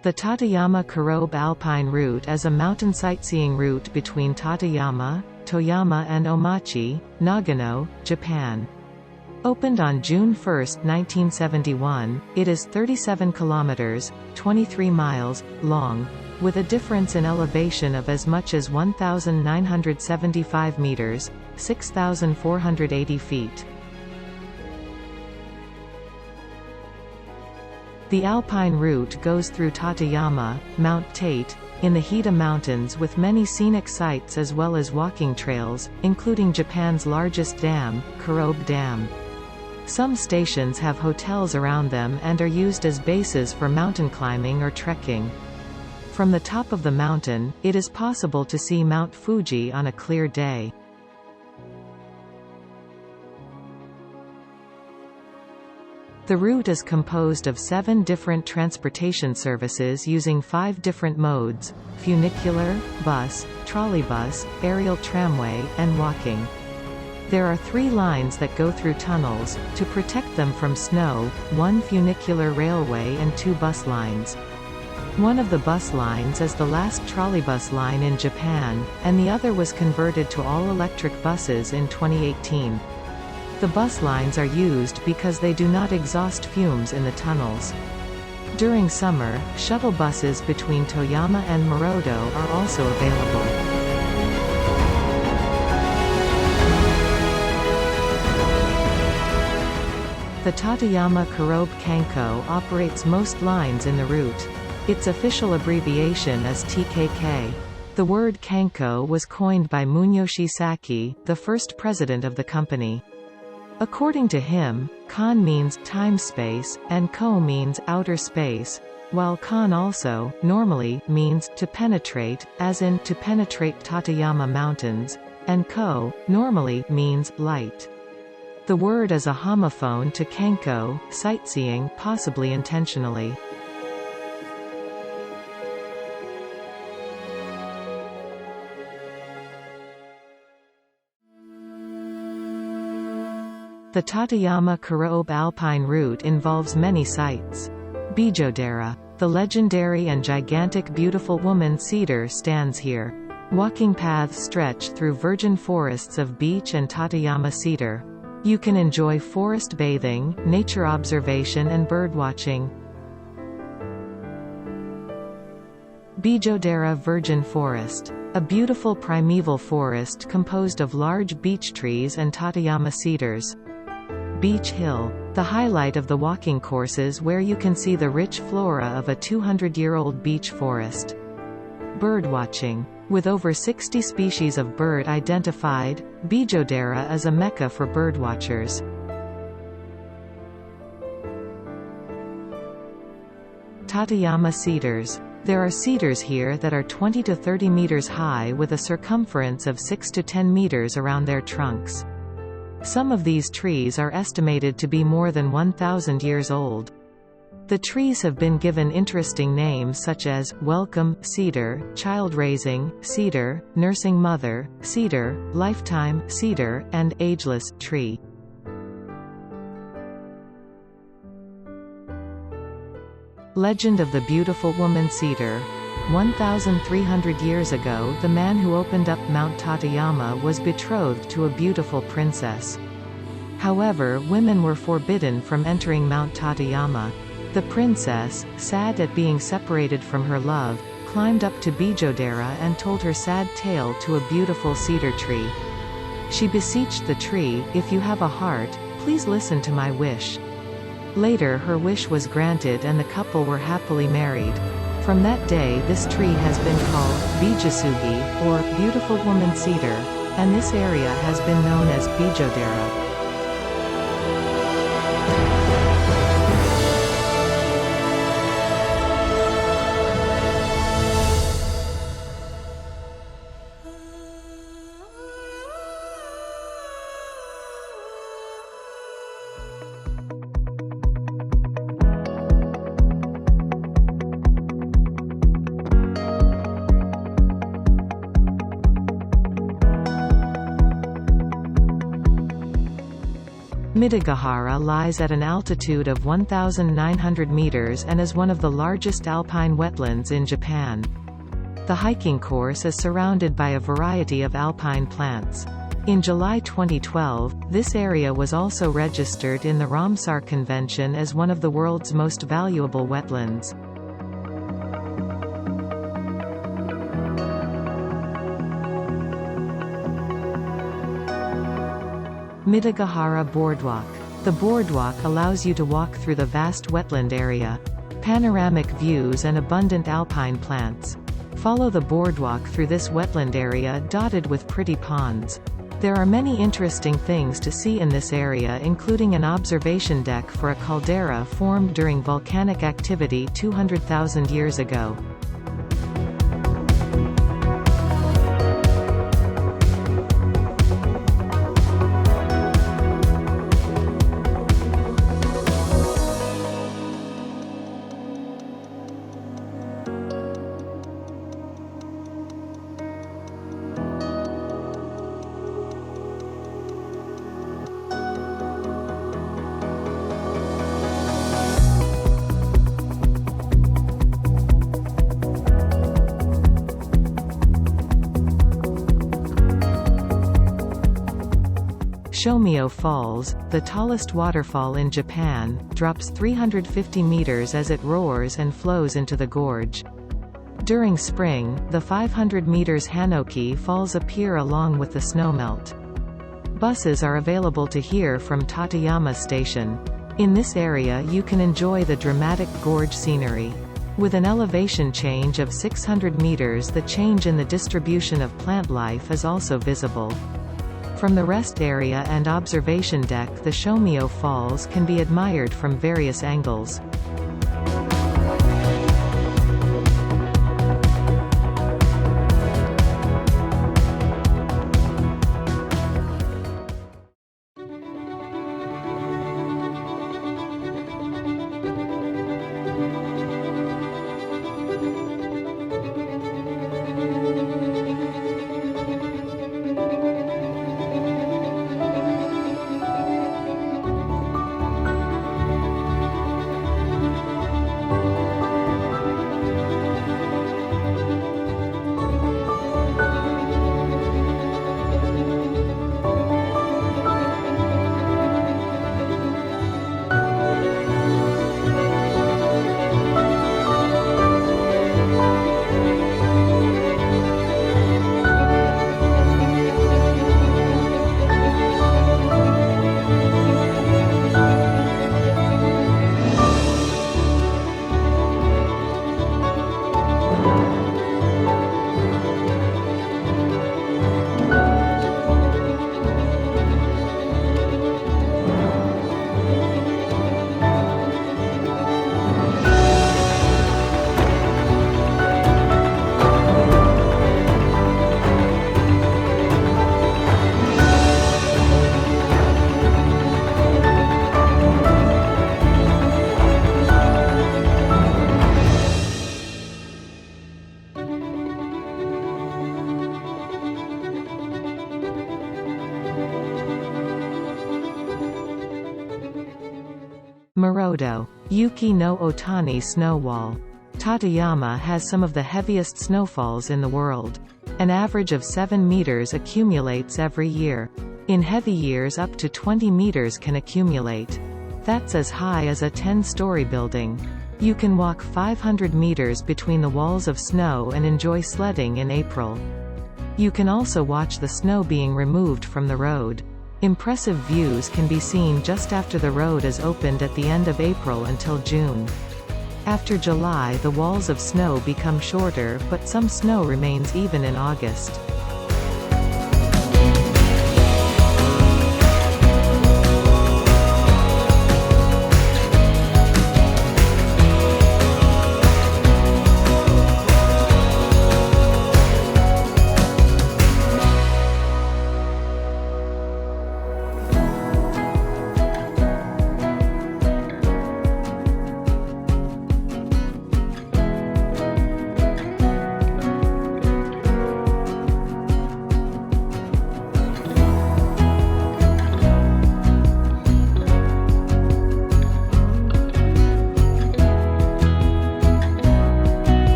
The Tateyama Kurobe Alpine route is a mountain sightseeing route between Tateyama, Toyama and Omachi, Nagano, Japan. Opened on June 1, 1971, it is 37 kilometers, 23 miles, long, with a difference in elevation of as much as 1,975 meters, 6,480 feet. The Alpine route goes through Tateyama, Mount Tate, in the Hida Mountains with many scenic sights as well as walking trails, including Japan's largest dam, Kurobe Dam. Some stations have hotels around them and are used as bases for mountain climbing or trekking. From the top of the mountain, it is possible to see Mount Fuji on a clear day. The route is composed of 7 different transportation services using 5 different modes: funicular, bus, trolleybus, aerial tramway, and walking. There are 3 lines that go through tunnels, to protect them from snow, 1 funicular railway and 2 bus lines. One of the bus lines is the last trolleybus line in Japan, and the other was converted to all-electric buses in 2018. The bus lines are used because they do not exhaust fumes in the tunnels. During summer, shuttle buses between Toyama and Murodo are also available. The Tateyama Kurobe Kanko operates most lines in the route. Its official abbreviation is TKK. The word Kanko was coined by Munyoshi Saki, the first president of the company. According to him, kan means time-space, and ko means outer space, while kan also, normally, means to penetrate, as in to penetrate Tateyama Mountains, and ko, normally, means light. The word is a homophone to kanko, sightseeing, possibly intentionally. The Tateyama Kurobe Alpine route involves many sights. Bijodaira. The legendary and gigantic beautiful woman cedar stands here. Walking paths stretch through virgin forests of beech and Tateyama cedar. You can enjoy forest bathing, nature observation and birdwatching. Bijodaira Virgin Forest. A beautiful primeval forest composed of large beech trees and Tateyama cedars. Beech Hill. The highlight of the walking courses where you can see the rich flora of a 200-year-old beech forest. Birdwatching. With over 60 species of bird identified, Bijodaira is a mecca for birdwatchers. Tateyama cedars. There are cedars here that are 20 to 30 meters high with a circumference of 6 to 10 meters around their trunks. Some of these trees are estimated to be more than 1,000 years old. The trees have been given interesting names such as, welcome, cedar, child raising, cedar, nursing mother, cedar, lifetime, cedar, and ageless, tree. Legend of the Beautiful Woman Cedar. 1,300 years ago, the man who opened up Mount Tateyama was betrothed to a beautiful princess. However, women were forbidden from entering Mount Tateyama. The princess, sad at being separated from her love, climbed up to Bijodaira and told her sad tale to a beautiful cedar tree. She beseeched the tree, "If you have a heart, please listen to my wish." Later her wish was granted and the couple were happily married. From that day this tree has been called Bijasugi, or Beautiful Woman Cedar, and this area has been known as Bijodaira. Midagahara lies at an altitude of 1,900 meters and is one of the largest alpine wetlands in Japan. The hiking course is surrounded by a variety of alpine plants. In July 2012, this area was also registered in the Ramsar Convention as one of the world's most valuable wetlands. Midagahara Boardwalk. The boardwalk allows you to walk through the vast wetland area. Panoramic views and abundant alpine plants. Follow the boardwalk through this wetland area dotted with pretty ponds. There are many interesting things to see in this area, including an observation deck for a caldera formed during volcanic activity 200,000 years ago. Shomyo Falls, the tallest waterfall in Japan, drops 350 meters as it roars and flows into the gorge. During spring, the 500 meters Hanoki Falls appear along with the snowmelt. Buses are available to here from Tateyama Station. In this area you can enjoy the dramatic gorge scenery. With an elevation change of 600 meters, the change in the distribution of plant life is also visible. From the rest area and observation deck, the Shomyo Falls can be admired from various angles. Murodo. Yuki no Otani Snow Wall. Tateyama has some of the heaviest snowfalls in the world. An average of 7 meters accumulates every year. In heavy years up to 20 meters can accumulate. That's as high as a 10-story building. You can walk 500 meters between the walls of snow and enjoy sledding in April. You can also watch the snow being removed from the road. Impressive views can be seen just after the road is opened at the end of April until June. After July, the walls of snow become shorter, but some snow remains even in August.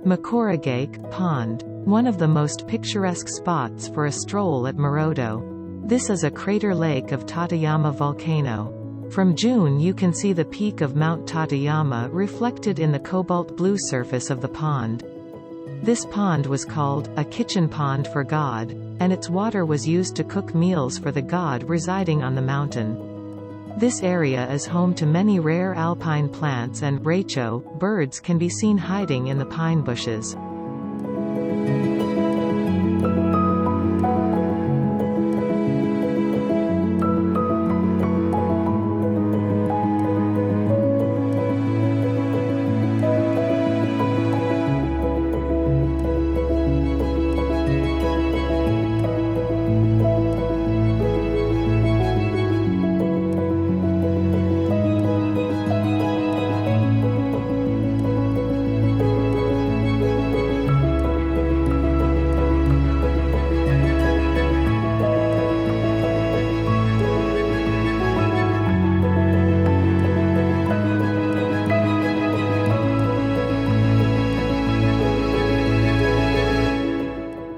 Mikurigaike Pond, one of the most picturesque spots for a stroll at Murodo. This is a crater lake of Tateyama volcano. From June you can see the peak of Mount Tateyama reflected in the cobalt blue surface of the pond. This pond was called a kitchen pond for God, and its water was used to cook meals for the god residing on the mountain. This area is home to many rare alpine plants, and Raicho birds can be seen hiding in the pine bushes.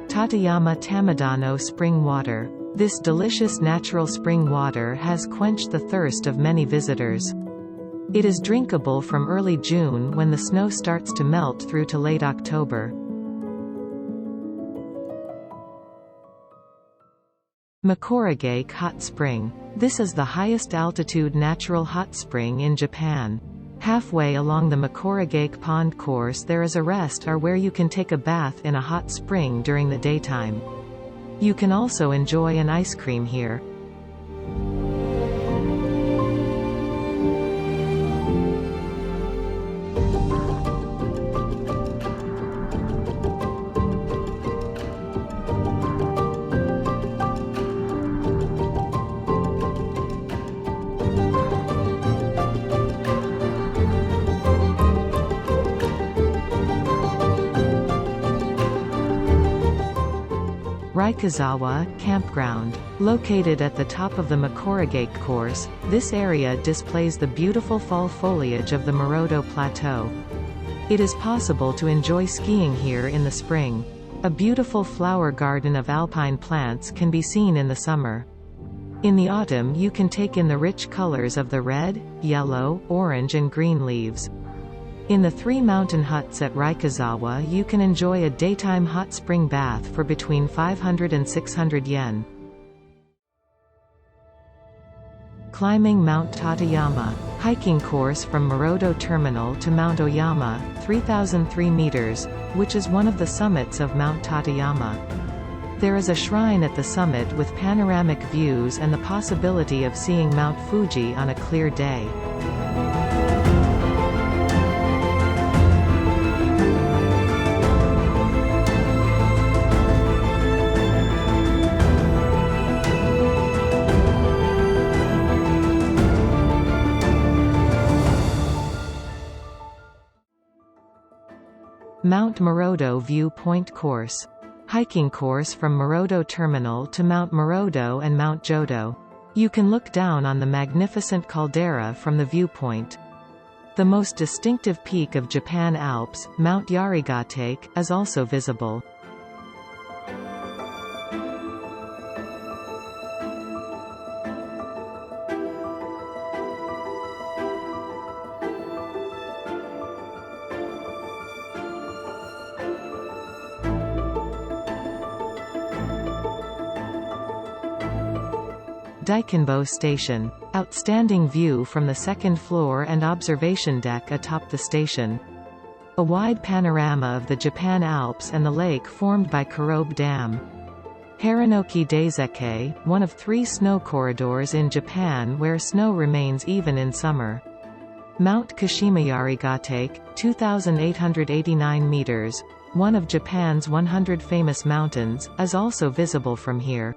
Tateyama Tamadono spring water. This delicious natural spring water has quenched the thirst of many visitors. It is drinkable from early June when the snow starts to melt through to late October. Mikurigaike Hot Spring. This is the highest altitude natural hot spring in Japan. Halfway along the Mikurigaike Pond course there is a rest area where you can take a bath in a hot spring during the daytime. You can also enjoy an ice cream here. Raichozawa Campground. Located at the top of the Mikurigaike course, this area displays the beautiful fall foliage of the Murodo Plateau. It is possible to enjoy skiing here in the spring. A beautiful flower garden of alpine plants can be seen in the summer. In the autumn you can take in the rich colors of the red, yellow, orange and green leaves. In the 3 mountain huts at Raichozawa you can enjoy a daytime hot spring bath for between 500 and 600 yen. Climbing Mount Tateyama. Hiking course from Murodo Terminal to Mount Oyama, 3,003 meters, which is one of the summits of Mount Tateyama. There is a shrine at the summit with panoramic views and the possibility of seeing Mount Fuji on a clear day. Mount Murodo Viewpoint Course. Hiking course from Murodo Terminal to Mount Murodo and Mount Jodo. You can look down on the magnificent caldera from the viewpoint. The most distinctive peak of Japan Alps, Mount Yarigate, is also visible. Daikanbo Station. Outstanding view from the second floor and observation deck atop the station. A wide panorama of the Japan Alps and the lake formed by Kurobe Dam. Haranoki Daizeke, one of 3 snow corridors in Japan where snow remains even in summer. Mount Kashima Yarigate, 2,889 meters, one of Japan's 100 famous mountains, is also visible from here.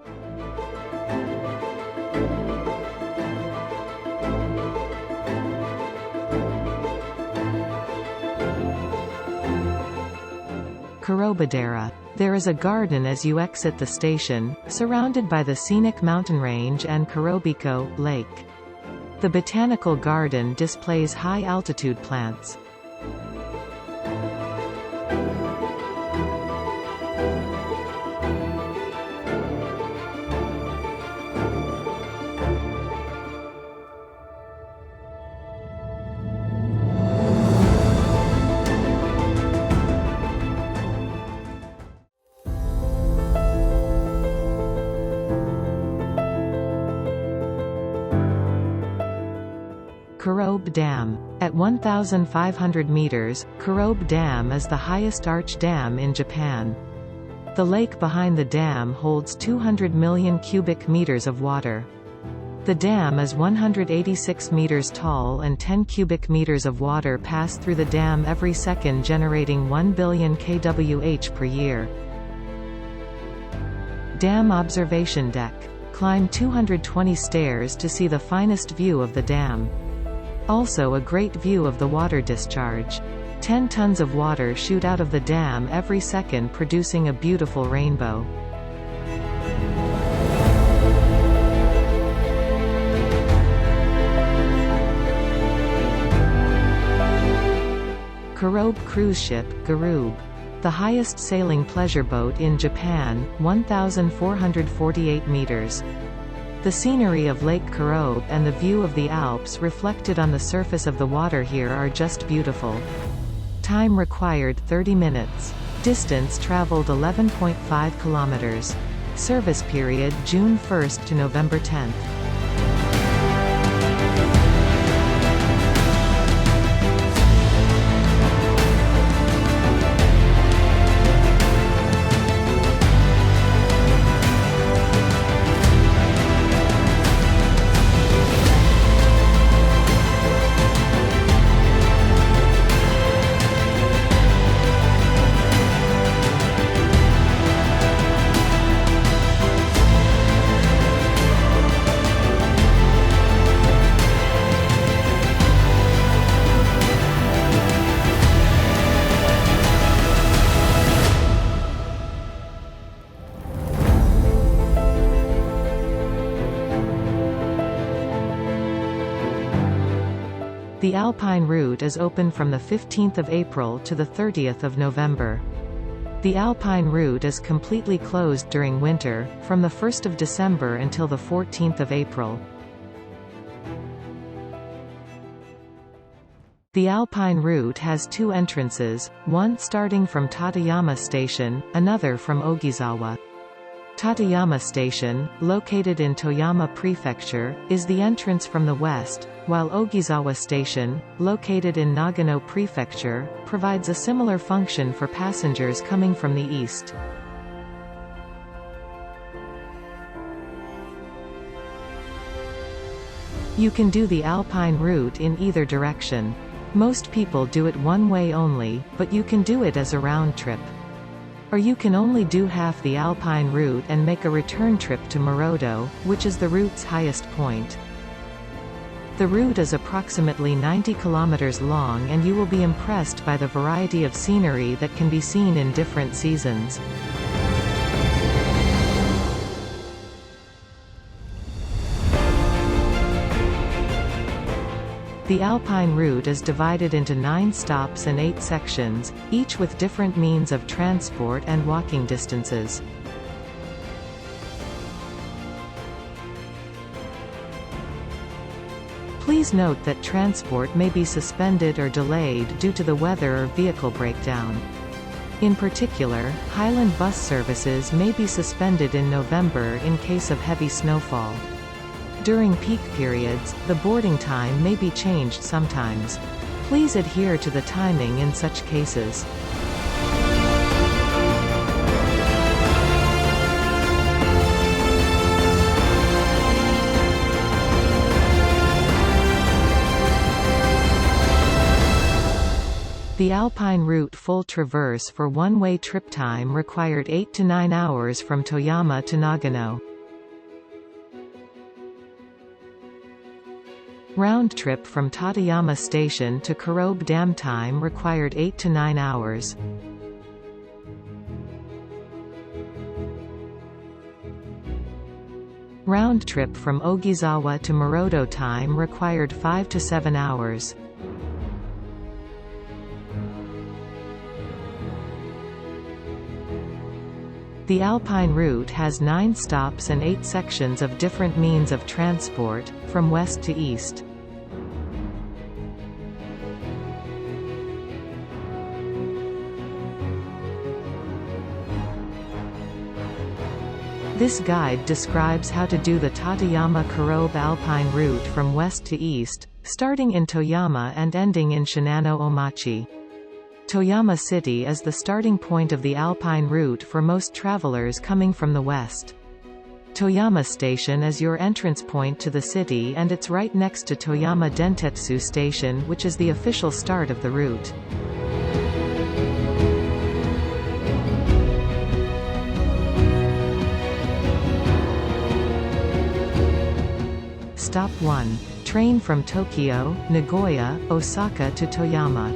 Kurobedaira. There is a garden as you exit the station, surrounded by the scenic mountain range and Kurobeko Lake. The botanical garden displays high-altitude plants. Kurobe Dam. At 1,500 meters, Kurobe Dam is the highest arch dam in Japan. The lake behind the dam holds 200 million cubic meters of water. The dam is 186 meters tall and 10 cubic meters of water pass through the dam every second, generating 1 billion kWh per year. Dam observation deck. Climb 220 stairs to see the finest view of the dam. Also a great view of the water discharge. 10 tons of water shoot out of the dam every second, producing a beautiful rainbow. Kurobe cruise ship, Garube. The highest sailing pleasure boat in Japan, 1,448 meters. The scenery of Lake Kurobe and the view of the Alps reflected on the surface of the water here are just beautiful. Time required 30 minutes. Distance traveled 11.5 kilometers. Service period June 1 to November 10. The Alpine route is open from the 15th of April to the 30th of November. The Alpine route is completely closed during winter, from the 1st of December until the 14th of April. The Alpine route has two entrances, one starting from Tateyama Station, another from Ogizawa. Tateyama Station, located in Toyama Prefecture, is the entrance from the west, while Ogizawa Station, located in Nagano Prefecture, provides a similar function for passengers coming from the east. You can do the Alpine route in either direction. Most people do it one way only, but you can do it as a round trip. Or you can only do half the Alpine route and make a return trip to Murodo, which is the route's highest point. The route is approximately 90 kilometers long, and you will be impressed by the variety of scenery that can be seen in different seasons. The Alpine route is divided into 9 stops and 8 sections, each with different means of transport and walking distances. Please note that transport may be suspended or delayed due to the weather or vehicle breakdown. In particular, Highland bus services may be suspended in November in case of heavy snowfall. During peak periods, the boarding time may be changed sometimes. Please adhere to the timing in such cases. The Alpine route full traverse for one-way trip time required 8 to 9 hours from Toyama to Nagano. Round trip from Tateyama Station to Kurobe Dam time required 8 to 9 hours. Round trip from Ogizawa to Murodo time required 5 to 7 hours. The Alpine route has 9 stops and 8 sections of different means of transport, from west to east. This guide describes how to do the Tateyama Kurobe Alpine route from west to east, starting in Toyama and ending in Shinano Omachi. Toyama City is the starting point of the Alpine route for most travelers coming from the west. Toyama Station is your entrance point to the city, and it's right next to Toyama Dentetsu Station, which is the official start of the route. Stop 1. Train from Tokyo, Nagoya, Osaka to Toyama.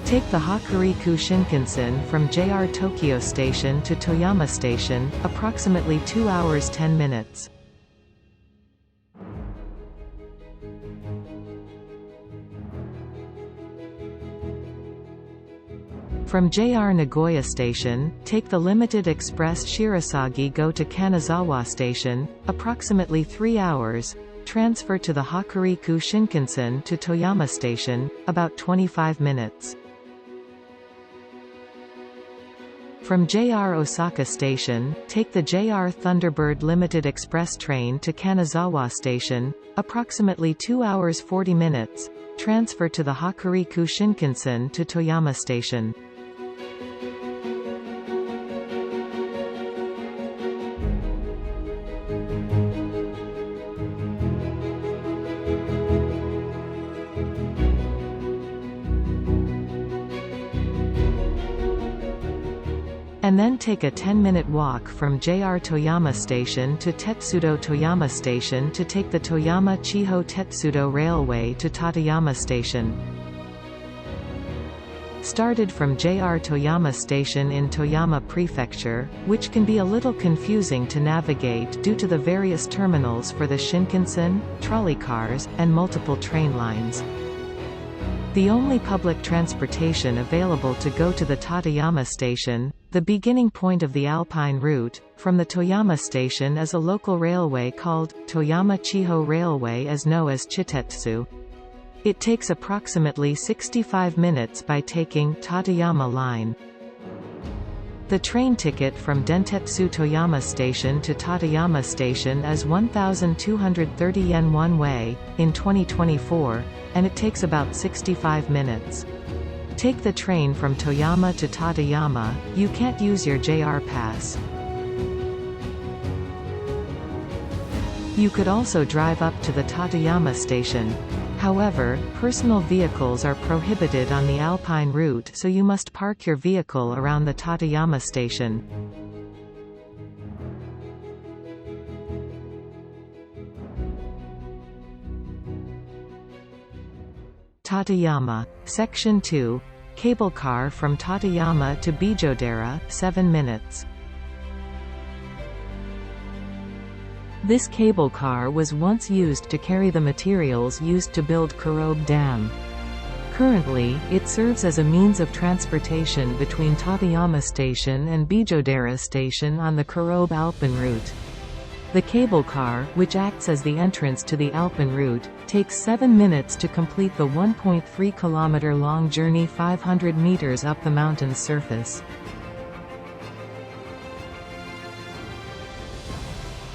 Take the Hokuriku Shinkansen from JR Tokyo Station to Toyama Station, approximately 2 hours 10 minutes. From JR Nagoya Station, take the Limited Express Shirasagi Go to Kanazawa Station, approximately 3 hours. Transfer to the Hokuriku Shinkansen to Toyama Station, about 25 minutes. From JR Osaka Station, take the JR Thunderbird Limited Express train to Kanazawa Station, approximately 2 hours 40 minutes. Transfer to the Hokuriku Shinkansen to Toyama Station. And then take a 10-minute walk from JR Toyama Station to Tetsudo Toyama Station to take the Toyama Chiho Tetsudo Railway to Tateyama Station. Started from JR Toyama Station in Toyama Prefecture, which can be a little confusing to navigate due to the various terminals for the Shinkansen, trolley cars, and multiple train lines. The only public transportation available to go to the Tateyama Station, the beginning point of the Alpine route, from the Toyama Station is a local railway called Toyama Chiho Railway, as known as Chitetsu. It takes approximately 65 minutes by taking Tateyama Line. The train ticket from Dentetsu Toyama Station to Tateyama Station is 1,230 yen one way, in 2024, and it takes about 65 minutes. Take the train from Toyama to Tateyama, you can't use your JR pass. You could also drive up to the Tateyama Station. However, personal vehicles are prohibited on the Alpine route, so you must park your vehicle around the Tateyama Station. Tateyama. Section 2. Cable car from Tateyama to Bijodaira, 7 minutes. This cable car was once used to carry the materials used to build Kurobe Dam. Currently, it serves as a means of transportation between Tateyama Station and Bijodaira Station on the Kurobe Alpine route. The cable car, which acts as the entrance to the Alpine route, takes 7 minutes to complete the 1.3 km long journey 500 meters up the mountain's surface.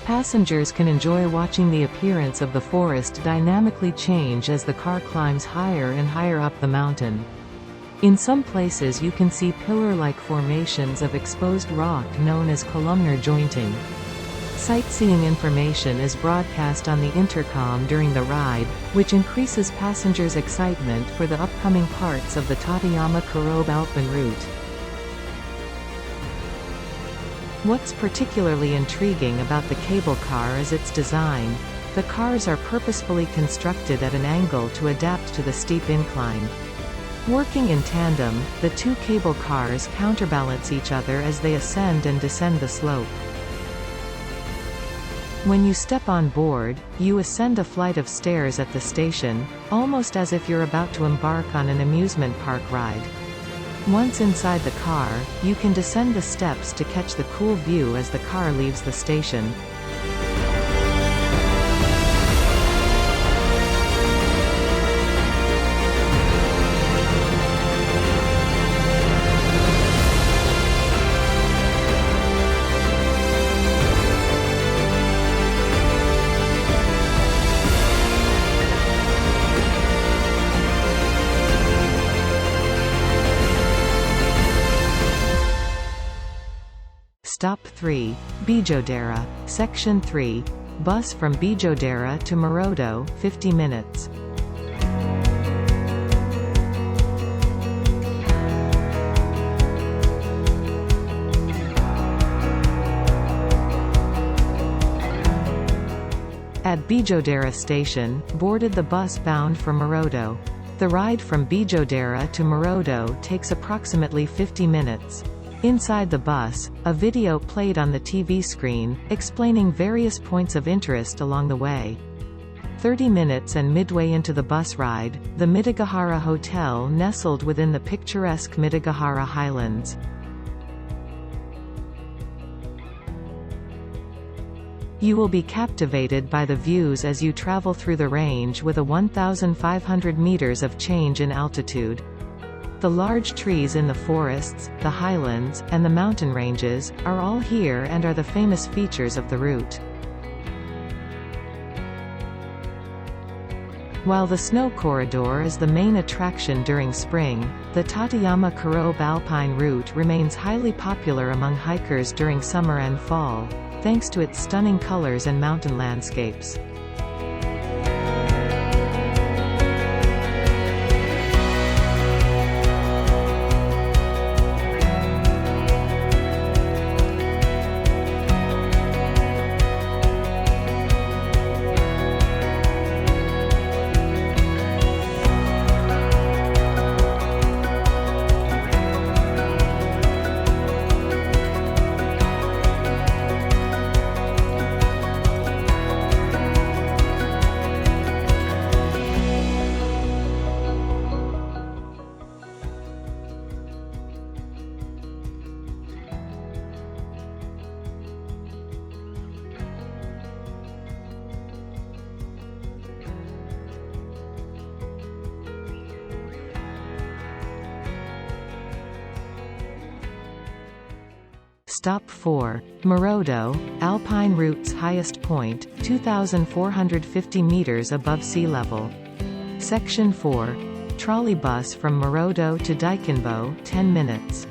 Passengers can enjoy watching the appearance of the forest dynamically change as the car climbs higher and higher up the mountain. In some places you can see pillar-like formations of exposed rock known as columnar jointing. Sightseeing information is broadcast on the intercom during the ride, which increases passengers' excitement for the upcoming parts of the Tateyama Kurobe Alpine route. What's particularly intriguing about the cable car is its design. The cars are purposefully constructed at an angle to adapt to the steep incline. Working in tandem, the two cable cars counterbalance each other as they ascend and descend the slope. When you step on board, you ascend a flight of stairs at the station, almost as if you're about to embark on an amusement park ride. Once inside the car, you can descend the steps to catch the cool view as the car leaves the station. Stop 3, Bijodaira, Section 3. Bus from Bijodaira to Murodo, 50 minutes. At Bijodaira Station, boarded the bus bound for Murodo. The ride from Bijodaira to Murodo takes approximately 50 minutes. Inside the bus, a video played on the TV screen, explaining various points of interest along the way. 30 minutes and midway into the bus ride, the Midagahara Hotel nestled within the picturesque Midagahara Highlands. You will be captivated by the views as you travel through the range with a 1,500 meters of change in altitude. The large trees in the forests, the highlands, and the mountain ranges, are all here and are the famous features of the route. While the snow corridor is the main attraction during spring, the Tateyama Kurobe Alpine route remains highly popular among hikers during summer and fall, thanks to its stunning colors and mountain landscapes. Stop 4. Murodo, Alpine route's highest point, 2,450 meters above sea level. Section 4. Trolley bus from Murodo to Daikanbo, 10 minutes.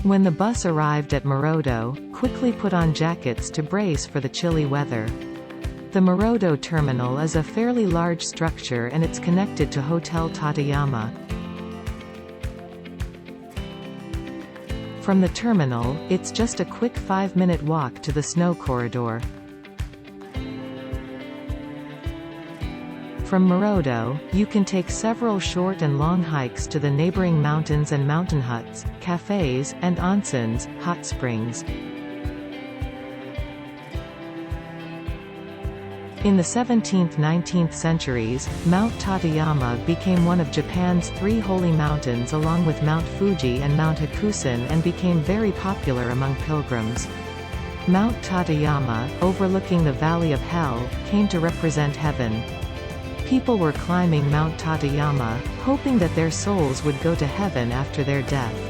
When the bus arrived at Murodo, quickly put on jackets to brace for the chilly weather. The Murodo terminal is a fairly large structure and it's connected to Hotel Tateyama. From the terminal, it's just a quick 5-minute walk to the snow corridor. From Murodo, you can take several short and long hikes to the neighboring mountains and mountain huts, cafes, and onsens, hot springs. In the 17th–19th centuries, Mount Tateyama became one of Japan's 3 holy mountains along with Mount Fuji and Mount Hakusen and became very popular among pilgrims. Mount Tateyama, overlooking the Valley of Hell, came to represent heaven. People were climbing Mount Tateyama, hoping that their souls would go to heaven after their death.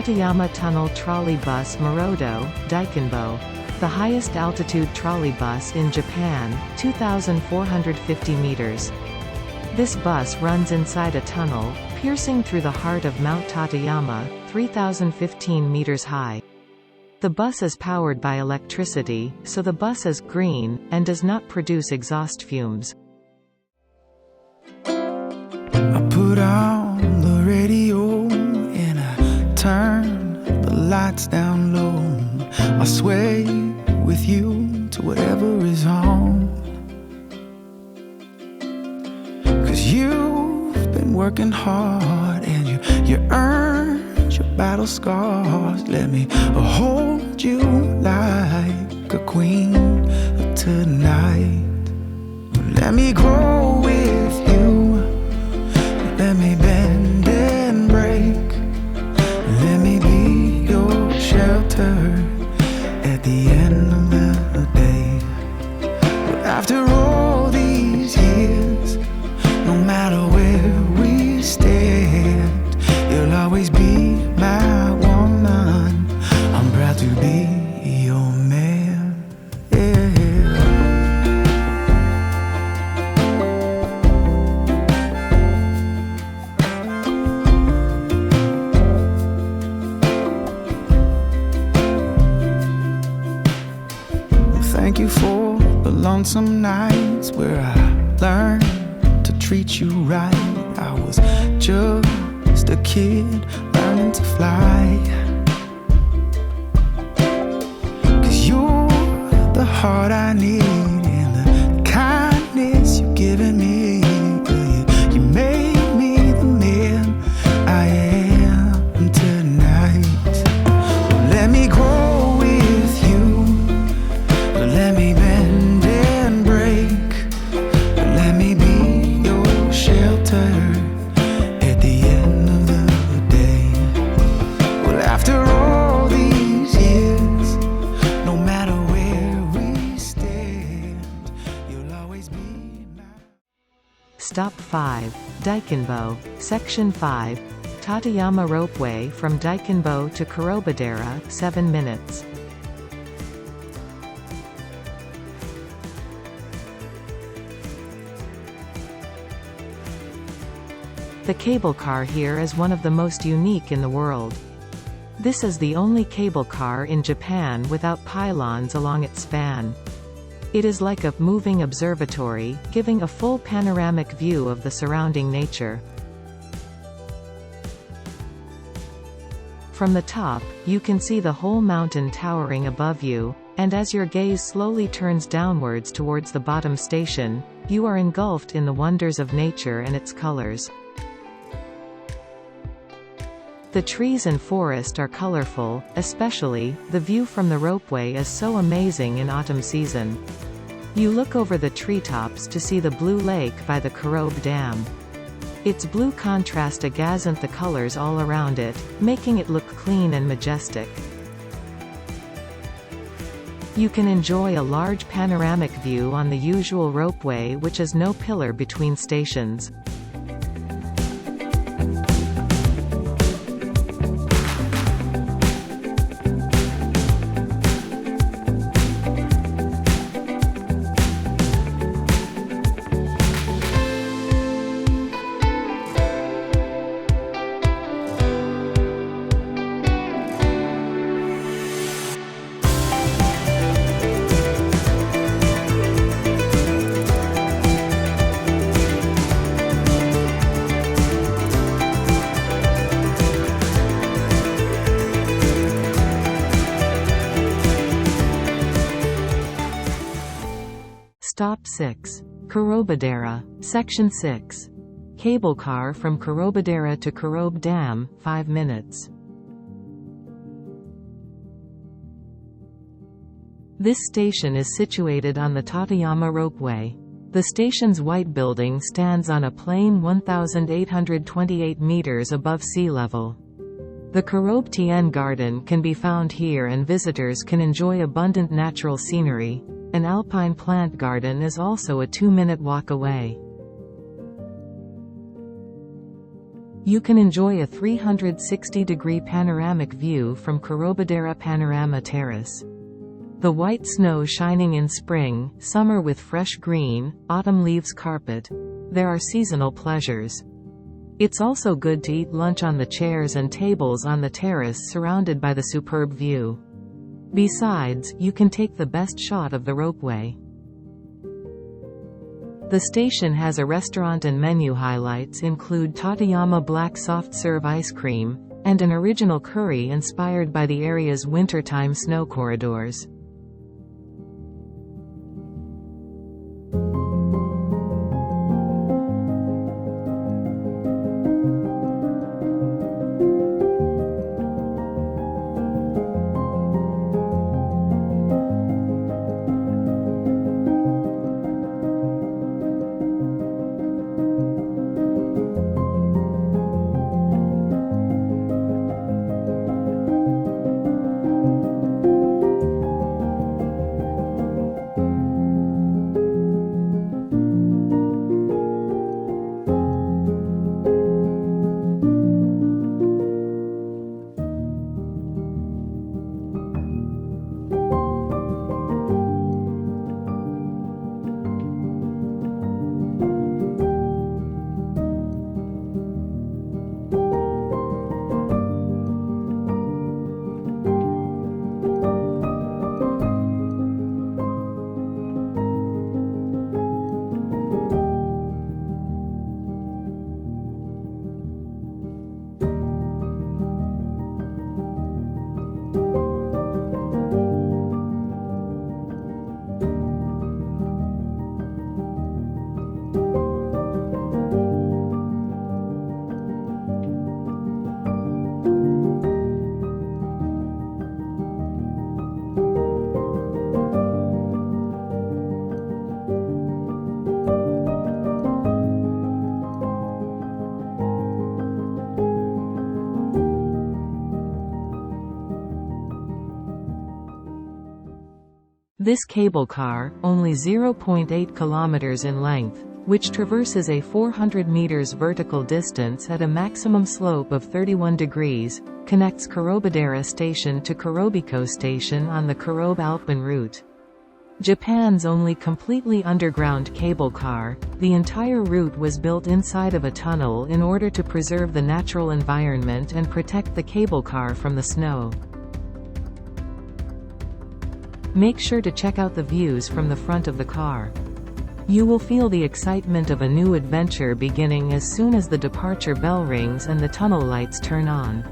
Tateyama Tunnel Trolley Bus Murodo, Daikanbo. The highest altitude trolley bus in Japan, 2,450 meters. This bus runs inside a tunnel, piercing through the heart of Mount Tateyama, 3,015 meters high. The bus is powered by electricity, so the bus is green, and does not produce exhaust fumes. I put on the radio and I turn the lights down low. I sway with you to whatever is on. 'Cause you've been working hard and you earned your battle scars. Let me hold you like a queen tonight. Let me grow with you. Let me bend and break. Let me be your shelter at the end of the day. But after all these years, no matter where we stand, you'll always be my woman. I'm proud to be your man. Yeah. Thank you for the lonesome nights where I learned to treat you right. I was just a kid learning to fly. 'Cause you're the heart I need and the kindness you've given me. You made me the man I am tonight. Let me grow with you. Let me bend and break. Let me be your shelter at the end of the day. Well, after all these years, no matter where we stand, you'll always be mine. Stop 5. Daikanbo, Section 5. Tateyama Ropeway from Daikanbo to Kurobedaira, 7 minutes. The cable car here is one of the most unique in the world. This is the only cable car in Japan without pylons along its span. It is like a moving observatory, giving a full panoramic view of the surrounding nature. From the top, you can see the whole mountain towering above you, and as your gaze slowly turns downwards towards the bottom station, you are engulfed in the wonders of nature and its colors. The trees and forest are colorful, especially, the view from the ropeway is so amazing in autumn season. You look over the treetops to see the blue lake by the Kurobe Dam. Its blue contrast agazant the colors all around it, making it look clean and majestic. You can enjoy a large panoramic view on the usual ropeway, which is no pillar between stations. Stop 6. Kurobedaira, Section 6. Cable car from Kurobedaira to Kurobe Dam, 5 minutes. This station is situated on the Tateyama Ropeway. The station's white building stands on a plain 1,828 meters above sea level. The Kurobe Tien Garden can be found here and visitors can enjoy abundant natural scenery. An alpine plant garden is also a 2-minute walk away. You can enjoy a 360-degree panoramic view from Kurobedaira Panorama Terrace. The white snow shining in spring, summer with fresh green, autumn leaves carpet. There are seasonal pleasures. It's also good to eat lunch on the chairs and tables on the terrace surrounded by the superb view. Besides, you can take the best shot of the Ropeway. The station has a restaurant and menu highlights include Tateyama black soft serve ice cream, and an original curry inspired by the area's wintertime snow corridors. This cable car, only 0.8 kilometers in length, which traverses a 400 meters vertical distance at a maximum slope of 31 degrees, connects Kurobedaira Station to Kurobeiko Station on the Kurobe Alpine route. Japan's only completely underground cable car, the entire route was built inside of a tunnel in order to preserve the natural environment and protect the cable car from the snow. Make sure to check out the views from the front of the car. You will feel the excitement of a new adventure beginning as soon as the departure bell rings and the tunnel lights turn on.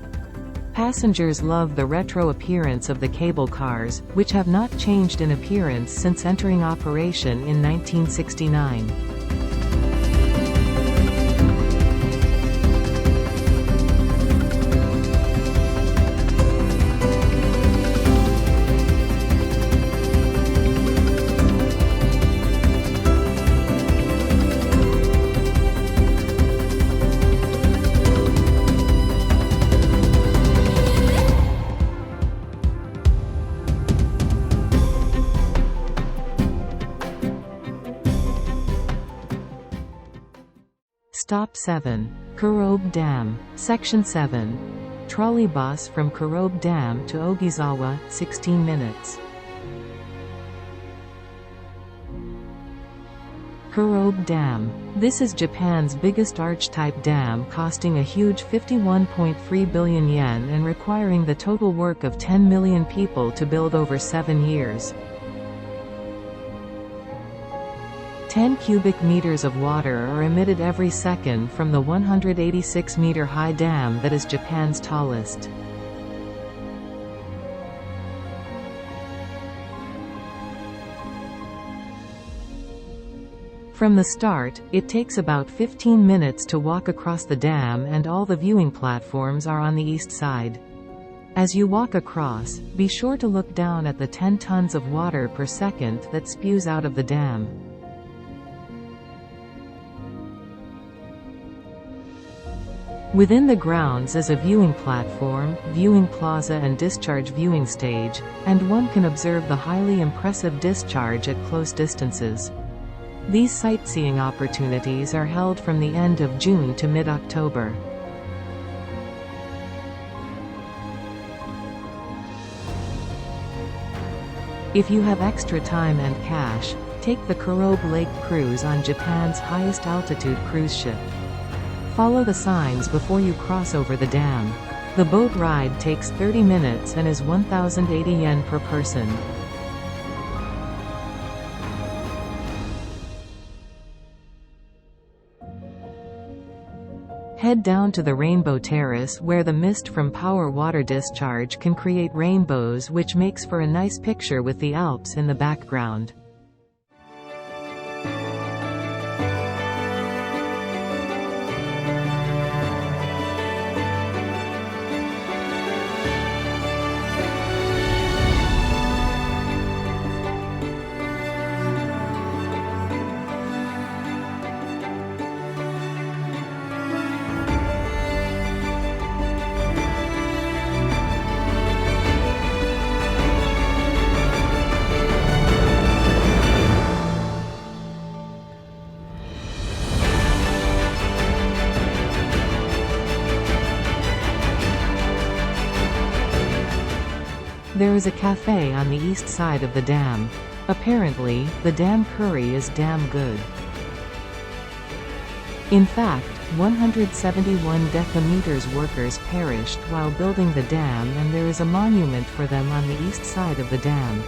Passengers love the retro appearance of the cable cars, which have not changed in appearance since entering operation in 1969. Stop 7. Kurobe Dam. Section 7. Trolley bus from Kurobe Dam to Ogizawa, 16 minutes. Kurobe Dam. This is Japan's biggest arch-type dam, costing a huge 51.3 billion yen and requiring the total work of 10 million people to build over 7 years. 10 cubic meters of water are emitted every second from the 186-meter-high dam that is Japan's tallest. From the start, it takes about 15 minutes to walk across the dam, and all the viewing platforms are on the east side. As you walk across, be sure to look down at the 10 tons of water per second that spews out of the dam. Within the grounds is a viewing platform, viewing plaza and discharge viewing stage, and one can observe the highly impressive discharge at close distances. These sightseeing opportunities are held from the end of June to mid-October. If you have extra time and cash, take the Kurobe Lake cruise on Japan's highest altitude cruise ship. Follow the signs before you cross over the dam. The boat ride takes 30 minutes and is 1,080 yen per person. Head down to the Rainbow Terrace where the mist from power water discharge can create rainbows, which makes for a nice picture with the Alps in the background. There is a cafe on the east side of the dam. Apparently, the dam curry is damn good. In fact, 171 decameters workers perished while building the dam, and there is a monument for them on the east side of the dam.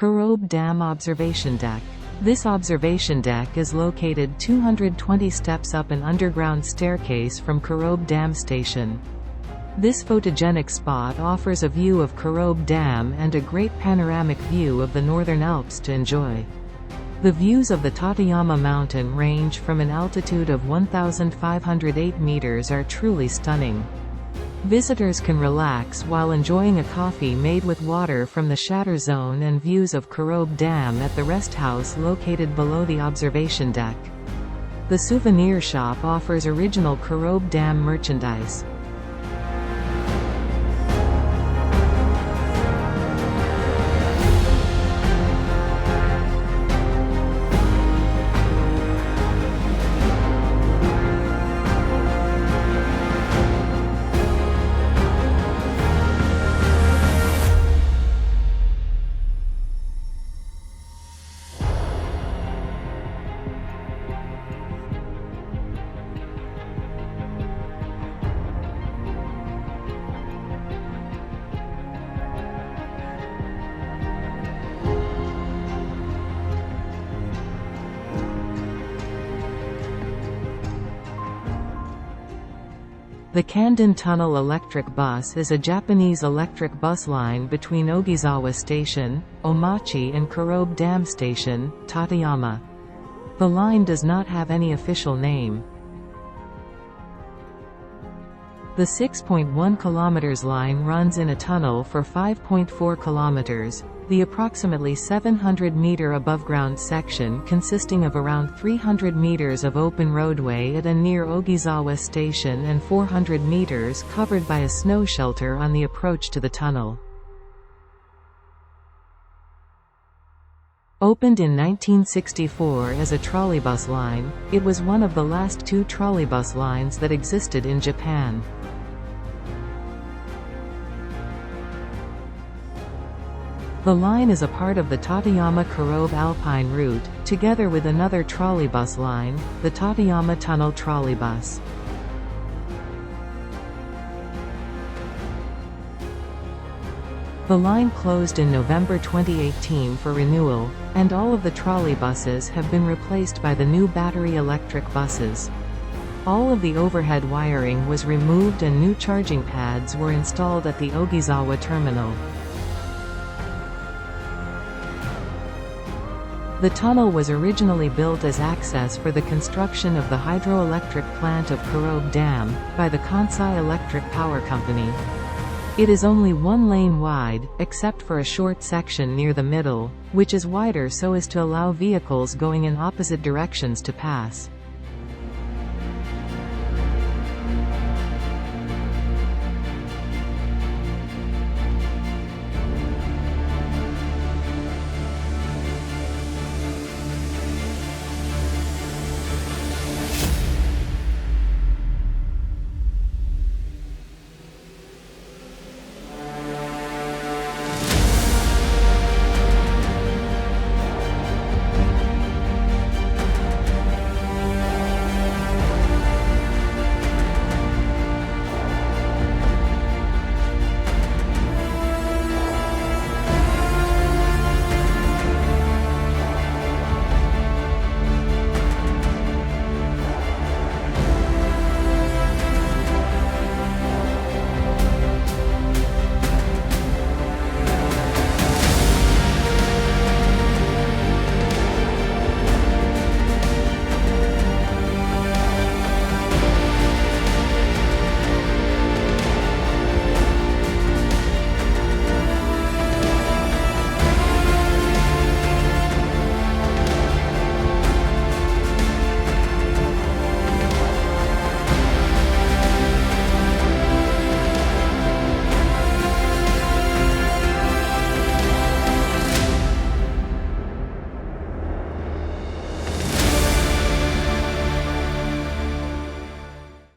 Kurobe Dam Observation Deck. This observation deck is located 220 steps up an underground staircase from Kurobe Dam Station. This photogenic spot offers a view of Kurobe Dam and a great panoramic view of the Northern Alps to enjoy. The views of the Tateyama mountain range from an altitude of 1,508 meters are truly stunning. Visitors can relax while enjoying a coffee made with water from the shatter zone and views of Kurobe Dam at the rest house located below the observation deck. The souvenir shop offers original Kurobe Dam merchandise. The Kanden Tunnel Electric Bus is a Japanese electric bus line between Ogizawa Station, Omachi and Kurobe Dam Station, Tateyama. The line does not have any official name. The 6.1 km line runs in a tunnel for 5.4 km. The approximately 700-meter above-ground section consisting of around 300 meters of open roadway at and near Ogizawa Station and 400 meters covered by a snow shelter on the approach to the tunnel. Opened in 1964 as a trolleybus line, it was one of the last two trolleybus lines that existed in Japan. The line is a part of the Tateyama Kurobe Alpine route, together with another trolleybus line, the Tateyama Tunnel Trolleybus. The line closed in November 2018 for renewal, and all of the trolleybuses have been replaced by the new battery electric buses. All of the overhead wiring was removed and new charging pads were installed at the The tunnel was originally built as access for the construction of the hydroelectric plant of Kurobe Dam, by the Kansai Electric Power Company. It is only 1 lane wide, except for a short section near the middle, which is wider so as to allow vehicles going in opposite directions to pass.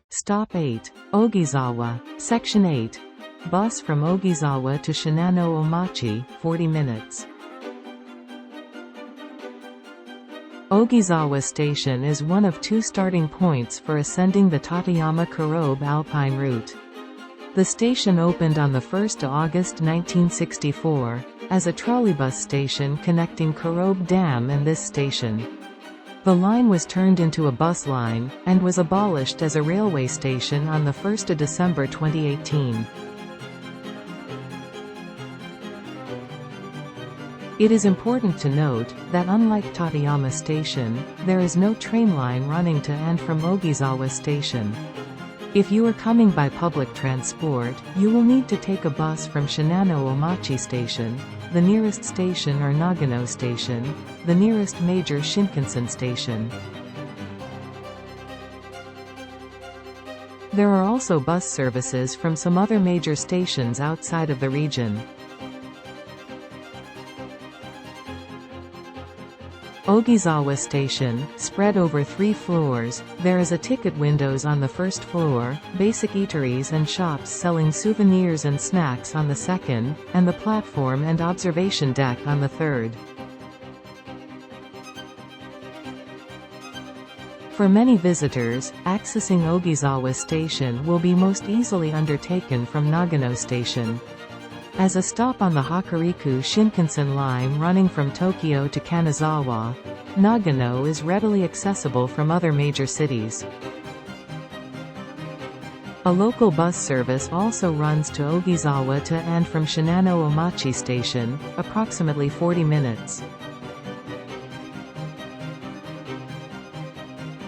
Stop 8. Ogizawa, Section 8. Bus from Ogizawa to Shinano Omachi, 40 minutes. Ogizawa Station is one of 2 starting points for ascending the Tateyama Kurobe Alpine route. The station opened on 1 August 1964, as a trolleybus station connecting Kurobe Dam and this station. The line was turned into a bus line, and was abolished as a railway station on 1 December 2018. It is important to note, that unlike Tateyama Station, there is no train line running to and from Ogizawa Station. If you are coming by public transport, you will need to take a bus from Shinano Omachi Station, the nearest station, or Nagano Station, the nearest major Shinkansen station. There are also bus services from some other major stations outside of the region. Ogizawa Station, spread over 3 floors, there is a ticket windows on the 1st floor, basic eateries and shops selling souvenirs and snacks on the 2nd, and the platform and observation deck on the 3rd. For many visitors, accessing Ogizawa Station will be most easily undertaken from Nagano Station. As a stop on the Hokuriku Shinkansen line running from Tokyo to Kanazawa, Nagano is readily accessible from other major cities. A local bus service also runs to Ogizawa to and from Shinano Omachi Station, approximately 40 minutes.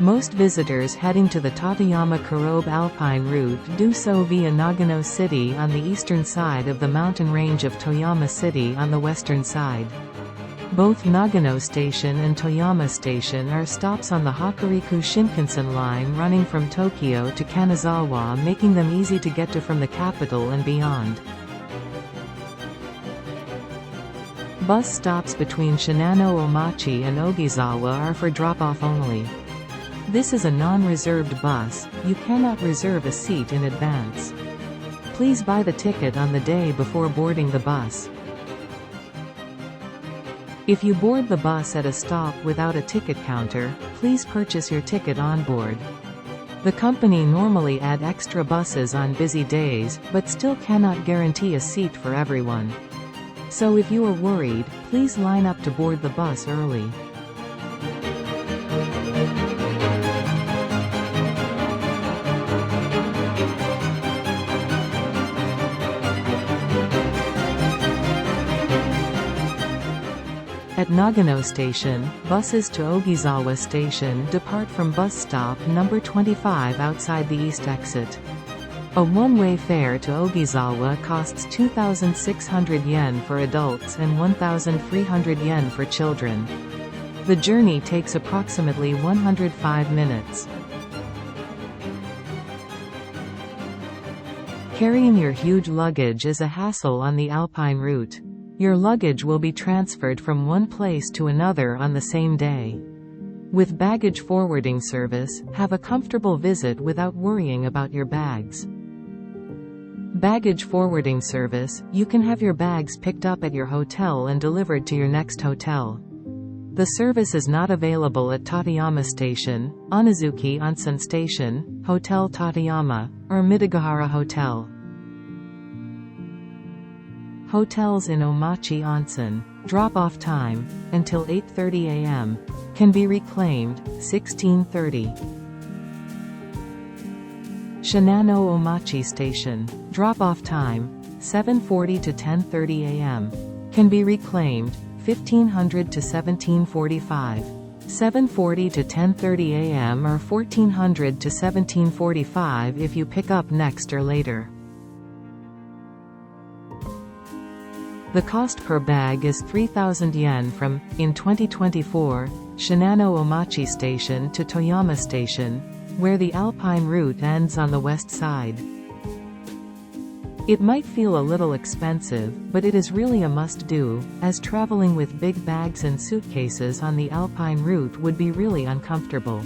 Most visitors heading to the Tateyama Kurobe Alpine route do so via Nagano City on the eastern side of the mountain range of Toyama City on the western side. Both Nagano Station and Toyama Station are stops on the Hokuriku Shinkansen line running from Tokyo to Kanazawa, making them easy to get to from the capital and beyond. Bus stops between Shinano Omachi and Ogizawa are for drop-off only. This is a non-reserved bus, you cannot reserve a seat in advance. Please buy the ticket on the day before boarding the bus. If you board the bus at a stop without a ticket counter, please purchase your ticket on board. The company normally add extra buses on busy days, but still cannot guarantee a seat for everyone. So if you are worried, please line up to board the bus early. At Nagano Station, buses to Ogizawa Station depart from bus stop number 25 outside the east exit. A one-way fare to Ogizawa costs 2,600 yen for adults and 1,300 yen for children. The journey takes approximately 105 minutes. Carrying your huge luggage is a hassle on the Alpine route. Your luggage will be transferred from one place to another on the same day. With baggage forwarding service, have a comfortable visit without worrying about your bags. Baggage forwarding service, you can have your bags picked up at your hotel and delivered to your next hotel. The service is not available at Tateyama Station, Onizuki Onsen Station, Hotel Tateyama, or Midagahara Hotel. Hotels in Omachi Onsen. Drop-off time, until 8:30 a.m. Can be reclaimed, 16:30. Shinano Omachi Station. Drop-off time, 7:40 to 10:30 a.m. Can be reclaimed, 1500 to 1745. 7:40 to 10:30 a.m. or 1400 to 1745 if you pick up next or later. The cost per bag is 3,000 yen from, in 2024, Shinano Omachi Station to Toyama Station, where the Alpine route ends on the west side. It might feel a little expensive, but it is really a must-do, as traveling with big bags and suitcases on the Alpine route would be really uncomfortable.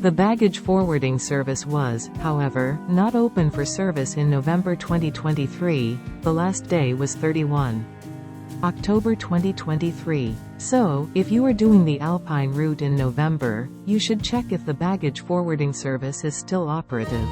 The baggage forwarding service was, however, not open for service in November 2023, the last day was 31 October 2023. So, if you are doing the Alpine route in November, you should check if the baggage forwarding service is still operative.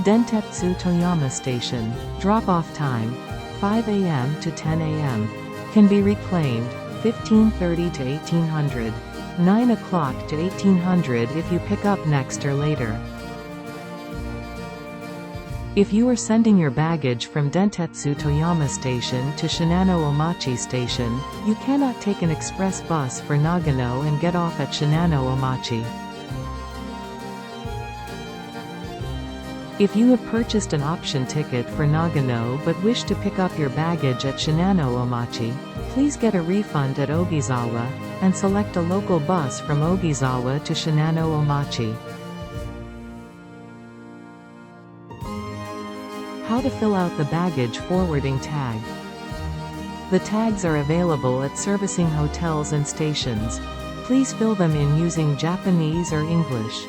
Dentetsu Toyama Station. Drop-off time, 5 a.m. to 10 a.m. Can be reclaimed, 15:30 to 1800. 9 o'clock to 1800 if you pick up next or later. If you are sending your baggage from Dentetsu Toyama Station to Shinano Omachi Station, you cannot take an express bus for Nagano and get off at Shinano Omachi. If you have purchased an option ticket for Nagano but wish to pick up your baggage at Shinano Omachi, please get a refund at Ogizawa, and select a local bus from Ogizawa to Shinano Omachi. How to fill out the baggage forwarding tag. The tags are available at servicing hotels and stations. Please fill them in using Japanese or English.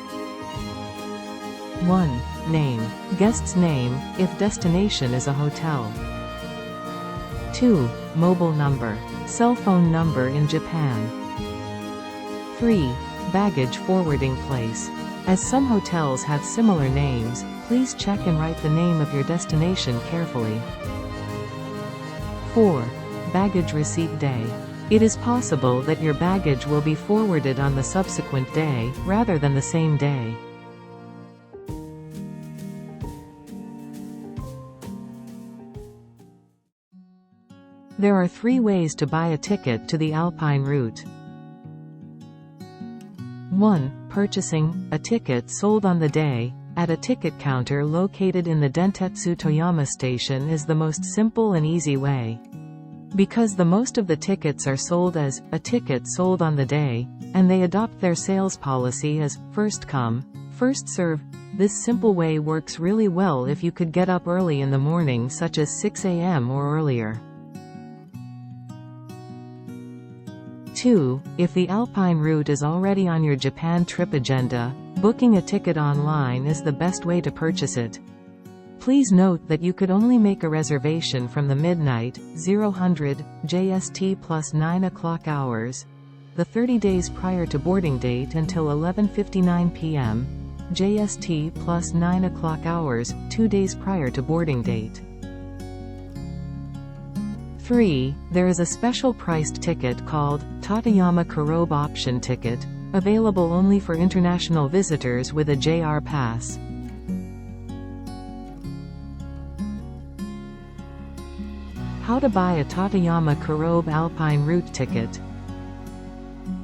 1. Name. Guest's name, if destination is a hotel. 2. Mobile number. Cell phone number in Japan. 3. Baggage forwarding place. As some hotels have similar names, please check and write the name of your destination carefully. 4. Baggage receipt day. It is possible that your baggage will be forwarded on the subsequent day, rather than the same day. There are 3 ways to buy a ticket to the Alpine route. 1. Purchasing a ticket sold on the day at a ticket counter located in the Dentetsu Toyama Station is the most simple and easy way. Because the most of the tickets are sold as a ticket sold on the day, and they adopt their sales policy as first come, first serve, this simple way works really well if you could get up early in the morning, such as 6 a.m. or earlier. 2. If the Alpine route is already on your Japan trip agenda, booking a ticket online is the best way to purchase it. Please note that you could only make a reservation from the midnight, 0000 JST plus 9 o'clock hours, the 30 days prior to boarding date until 11:59 p.m. JST plus 9 o'clock hours, 2 days prior to boarding date. 3. There is a special priced ticket called Tateyama Kurobe Option Ticket, Available only for international visitors with a JR pass. How to buy a Tateyama Kurobe Alpine route ticket.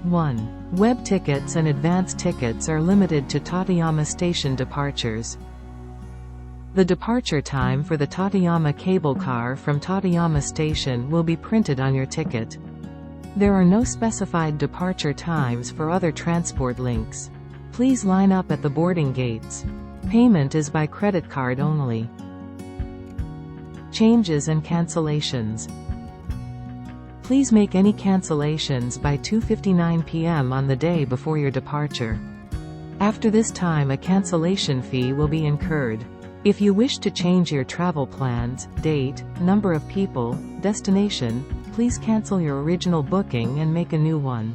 1. Web tickets and advance tickets are limited to Tateyama Station departures. The departure time for the Tateyama cable car from Tateyama Station will be printed on your ticket. There are no specified departure times for other transport links. Please line up at the boarding gates. Payment is by credit card only. Changes and cancellations. Please make any cancellations by 2:59 p.m. on the day before your departure. After this time, a cancellation fee will be incurred. If you wish to change your travel plans, date, number of people, destination, please cancel your original booking and make a new one.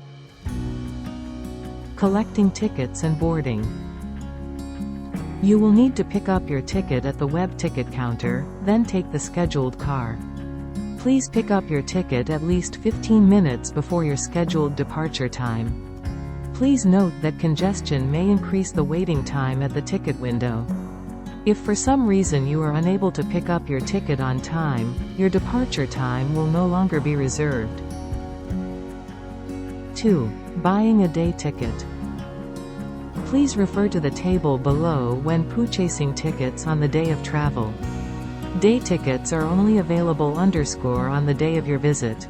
Collecting tickets and boarding. You will need to pick up your ticket at the web ticket counter, then take the scheduled car. Please pick up your ticket at least 15 minutes before your scheduled departure time. Please note that congestion may increase the waiting time at the ticket window. If for some reason you are unable to pick up your ticket on time, your departure time will no longer be reserved. 2. Buying a day ticket. Please refer to the table below when purchasing tickets on the day of travel. Day tickets are only available on the day of your visit.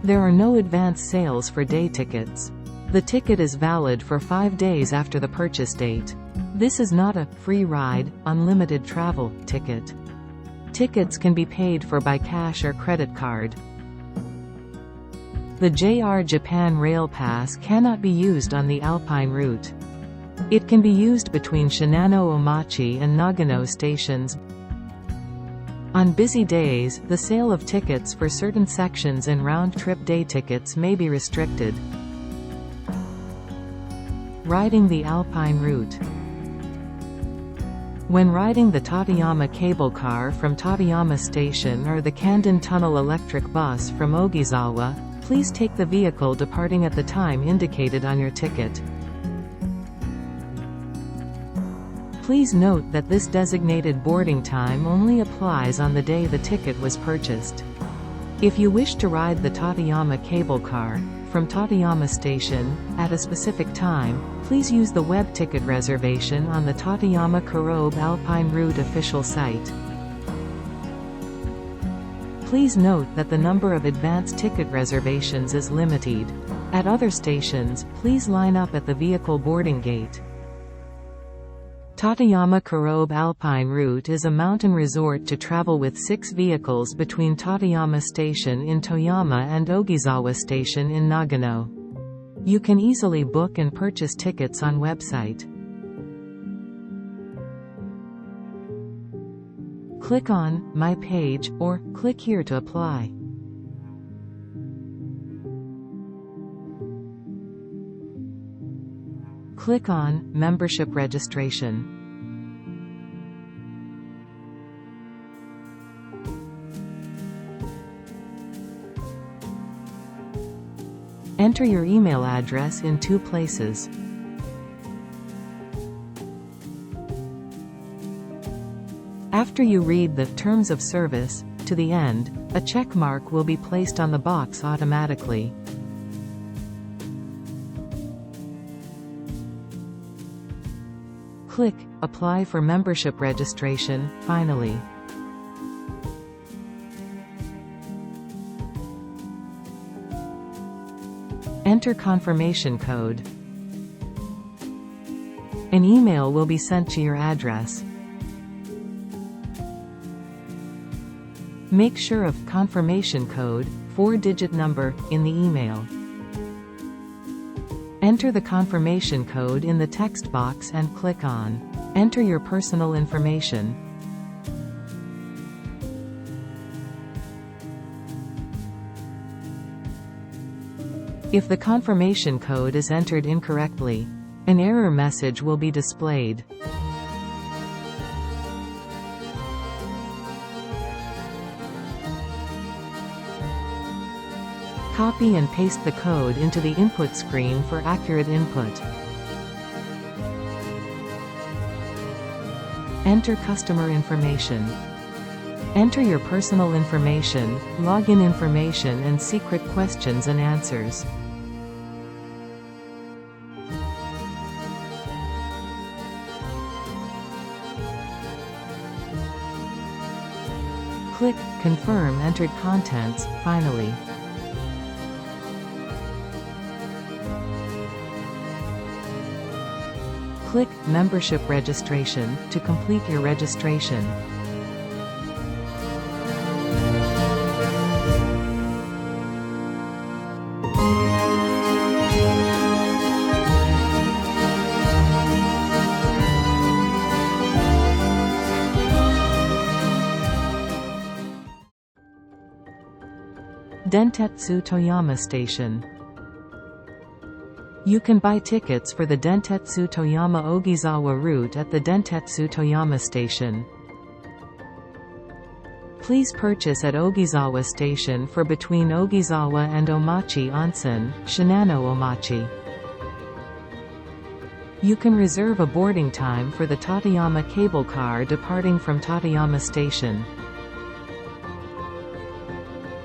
There are no advance sales for day tickets. The ticket is valid for 5 days after the purchase date. This is not a free ride, unlimited travel ticket. Tickets can be paid for by cash or credit card. The JR Japan Rail Pass cannot be used on the Alpine route. It can be used between Shinano Omachi and Nagano stations. On busy days, the sale of tickets for certain sections and round-trip day tickets may be restricted. Riding the Alpine route. When riding the Tateyama cable car from Tateyama Station or the Kanden Tunnel electric bus from Ogizawa, please take the vehicle departing at the time indicated on your ticket. Please note that this designated boarding time only applies on the day the ticket was purchased. If you wish to ride the Tateyama cable car from Tateyama Station at a specific time, please use the web ticket reservation on the Tateyama Kurobe Alpine route official site. Please note that the number of advance ticket reservations is limited. At other stations, please line up at the vehicle boarding gate. Tateyama Kurobe Alpine route is a mountain resort to travel with 6 vehicles between Tateyama Station in Toyama and Ogizawa Station in Nagano. You can easily book and purchase tickets on website. Click on My Page or click here to apply. Click on Membership Registration. Enter your email address in 2 places. After you read the Terms of Service to the end, a check mark will be placed on the box automatically. Click Apply for membership registration, finally. Enter confirmation code. An email will be sent to your address. Make sure of confirmation code, 4-digit number, in the email. Enter the confirmation code in the text box and click on Enter your personal information. If the confirmation code is entered incorrectly, an error message will be displayed. Copy and paste the code into the input screen for accurate input. Enter customer information. Enter your personal information, login information and secret questions and answers. Click Confirm entered contents, finally. Click Membership Registration to complete your registration. Dentetsu Toyama Station. You can buy tickets for the Dentetsu Toyama Ogizawa route at the Dentetsu Toyama Station. Please purchase at Ogizawa Station for between Ogizawa and Omachi Onsen, Shinano Omachi. You can reserve a boarding time for the Tateyama cable car departing from Tateyama Station.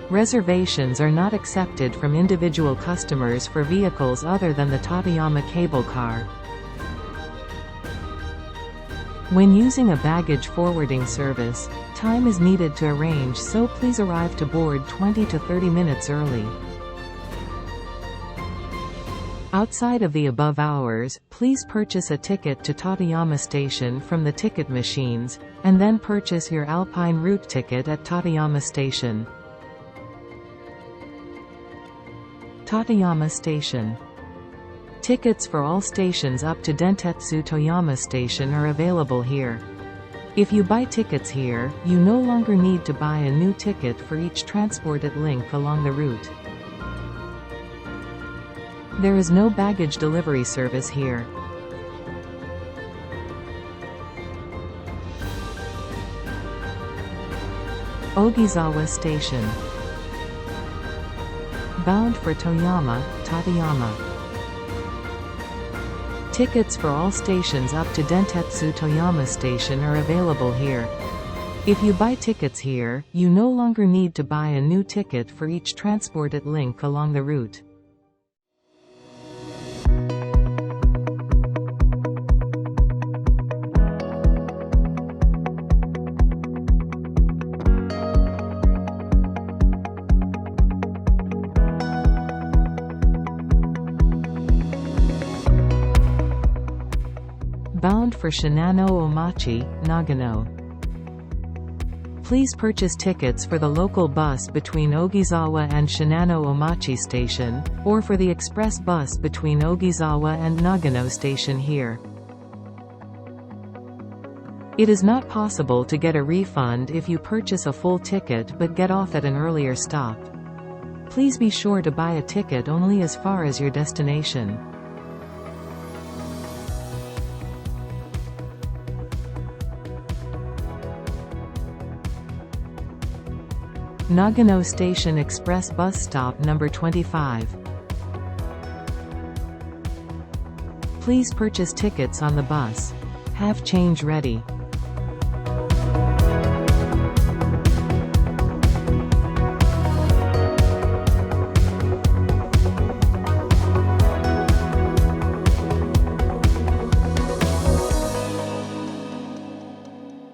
Reservations are not accepted from individual customers for vehicles other than the Tateyama cable car. When using a baggage forwarding service, time is needed to arrange, so please arrive to board 20 to 30 minutes early. Outside of the above hours, please purchase a ticket to Tateyama Station from the ticket machines, and then purchase your Alpine route ticket at Tateyama Station. Tateyama Station. Tickets for all stations up to Dentetsu Toyama Station are available here. If you buy tickets here, you no longer need to buy a new ticket for each transported link along the route. There is no baggage delivery service here. Ogizawa Station. Bound for Toyama, Tateyama. Tickets for all stations up to Dentetsu Toyama Station are available here. If you buy tickets here, you no longer need to buy a new ticket for each transported link along the route. Bound for Shinano Omachi, Nagano. Please purchase tickets for the local bus between Ogizawa and Shinano Omachi Station, or for the express bus between Ogizawa and Nagano Station here. It is not possible to get a refund if you purchase a full ticket but get off at an earlier stop. Please be sure to buy a ticket only as far as your destination. Nagano Station Express Bus Stop number 25. Please purchase tickets on the bus. Have change ready.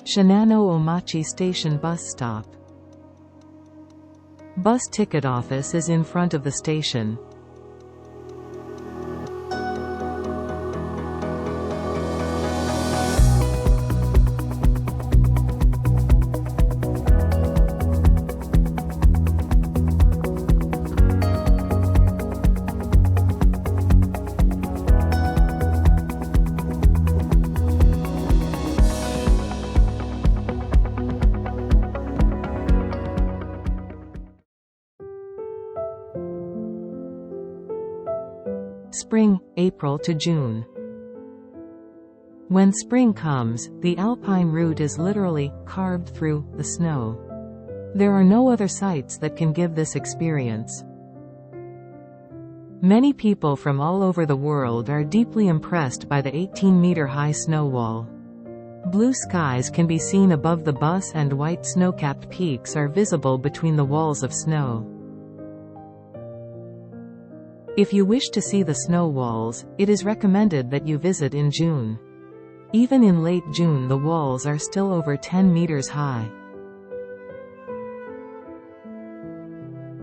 Shinano Omachi Station Bus Stop. Bus ticket office is in front of the station. Spring, April to June. When spring comes, the Alpine route is literally carved through the snow. There are no other sites that can give this experience. Many people from all over the world are deeply impressed by the 18-meter-high snow wall. Blue skies can be seen above the bus and white snow-capped peaks are visible between the walls of snow. If you wish to see the snow walls, it is recommended that you visit in June. Even in late June the walls are still over 10 meters high.